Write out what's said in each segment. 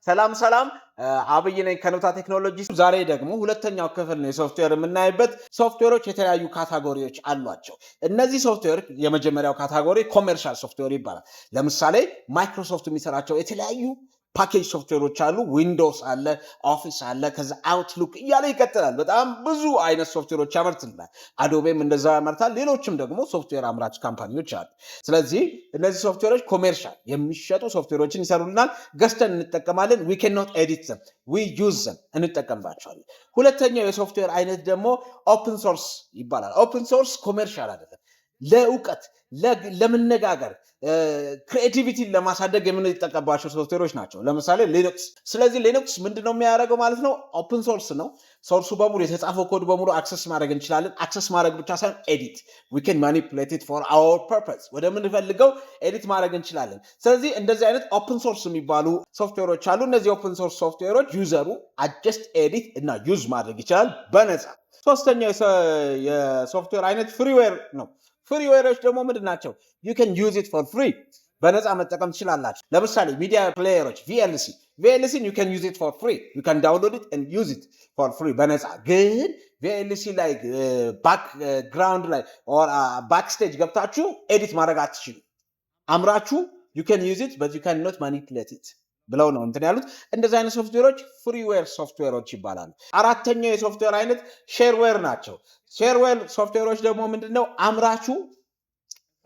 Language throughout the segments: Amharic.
ሰላም ሰላም አብይ ነኝ ከኖታ ቴክኖሎጂስ። ዛሬ ደግሞ ሁለተኛው ክፍል ነው የሶፍትዌር የምናይበት። ሶፍትዌሮች የተለያዩ ካታጎሪዎች አሏቸው። እነዚህ ሶፍትዌር የመጀመሪያው ካታጎሪ ኮሜርሻል ሶፍትዌር ይባላል። ለምሳሌ ማይክሮሶፍት የሚሰራቸው የተለያዩ ፓኬጅ ሶፍትዌሮች አሉ። ዊንዶውስ አለ፣ ኦፊስ አለ፣ ከዛ አውትሉክ እያለ ይቀጥላል። በጣም ብዙ አይነት ሶፍትዌሮች ያመርትልናል። አዶቤም እንደዛ ያመርታል። ሌሎችም ደግሞ ሶፍትዌር አምራች ካምፓኒዎች አሉ። ስለዚህ እነዚህ ሶፍትዌሮች ኮሜርሻል የሚሸጡ ሶፍትዌሮችን ይሰሩልናል። ገዝተን እንጠቀማለን። ዊ ካን ኖት ኤዲት ዘም ዊ ዩዝ ዘም እንጠቀምባቸዋለን። ሁለተኛው የሶፍትዌር አይነት ደግሞ ኦፕን ሶርስ ይባላል። ኦፕን ሶርስ ኮሜርሻል አይደለም። ለእውቀት ለመነጋገር ክሬቲቪቲን ለማሳደግ የምንጠቀምባቸው ሶፍትዌሮች ናቸው። ለምሳሌ ሊነክስ። ስለዚህ ሊነክስ ምንድነው የሚያደርገው ማለት ነው? ኦፕን ሶርስ ነው። ሶርሱ በሙሉ የተጻፈው ኮድ በሙሉ አክሰስ ማድረግ እንችላለን። አክሰስ ማድረግ ብቻ ሳይሆን ኤዲት we can manipulate it for our purpose ወደምንፈልገው ኤዲት ማድረግ እንችላለን። ስለዚህ እንደዚህ አይነት ኦፕን ሶርስ የሚባሉ ሶፍትዌሮች አሉ። እነዚህ ኦፕን ሶርስ ሶፍትዌሮች ዩዘሩ አጀስት ኤዲት እና ዩዝ ማድረግ ይችላል በነፃ። ሶስተኛው የሶፍትዌር አይነት ፍሪዌር ነው። ፍሪዌሮች ደግሞ ምንድን ናቸው? you can use it for free በነፃ መጠቀም ትችላላችሁ። ለምሳሌ ሚዲያ ፕሌየሮች VLC you can use it for free you can download it and use it for free በነፃ። ግን VLC ላይ ባክግራውንድ ላይ ባክስቴጅ ገብታችሁ ኤዲት ማድረግ አትችሉ። አምራችሁ you can use it but you cannot manipulate it ብለው ነው እንትን ያሉት። እንደዚህ አይነት ሶፍትዌሮች ፍሪዌር ሶፍትዌሮች ይባላሉ። አራተኛው የሶፍትዌር አይነት ሼርዌር ናቸው። ሼርዌር ሶፍትዌሮች ደግሞ ምንድነው? አምራቹ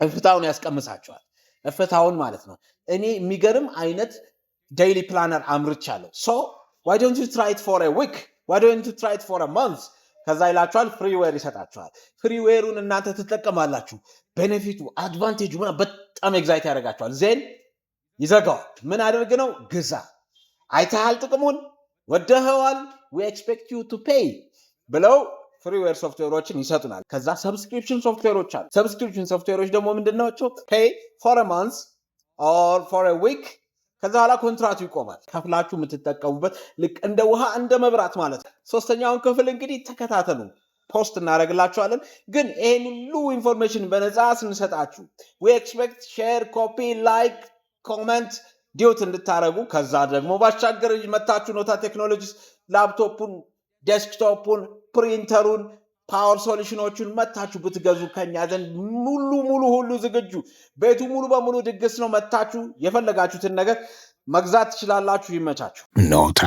እፍታውን ያስቀምሳቸዋል። እፍታውን ማለት ነው። እኔ የሚገርም አይነት ዴይሊ ፕላነር አምርቻለሁ። so why don't you try it for a week why don't you try it for a month ከዛ ይላችኋል። ፍሪዌር ይሰጣችኋል። ፍሪዌሩን እናንተ ትጠቀማላችሁ። ቤኔፊቱ አድቫንቴጁ በጣም ኤግዛይት ያደርጋችኋል። ዜን ይዘጋዋል። ምን አድርግ ነው? ግዛ። አይተሃል፣ ጥቅሙን ወደኸዋል፣ we expect you to pay ብለው ፍሪዌር ሶፍትዌሮችን ይሰጡናል። ከዛ ሰብስክሪፕሽን ሶፍትዌሮች አሉ። ሰብስክሪፕሽን ሶፍትዌሮች ደግሞ ምንድናቸው? pay for a month or for a week ከዛ ኋላ ኮንትራቱ ይቆማል። ከፍላችሁ የምትጠቀሙበት ልክ እንደ ውሃ እንደ መብራት ማለት ነው። ሶስተኛውን ክፍል እንግዲህ ተከታተሉ፣ ፖስት እናደርግላችኋለን። ግን ይሄን ሁሉ ኢንፎርሜሽን በነፃ ስንሰጣችሁ we expect share copy like ኮመንት ዲዩት እንድታረጉ። ከዛ ደግሞ ባሻገር መታችሁ ኖታ ቴክኖሎጂስ ላፕቶፑን፣ ዴስክቶፑን፣ ፕሪንተሩን፣ ፓወር ሶሉሽኖቹን መታችሁ ብትገዙ ከኛ ዘንድ ሁሉ ዝግጁ። ቤቱ ሙሉ በሙሉ ድግስ ነው። መታችሁ የፈለጋችሁትን ነገር መግዛት ትችላላችሁ። ይመቻችሁ። ኖታ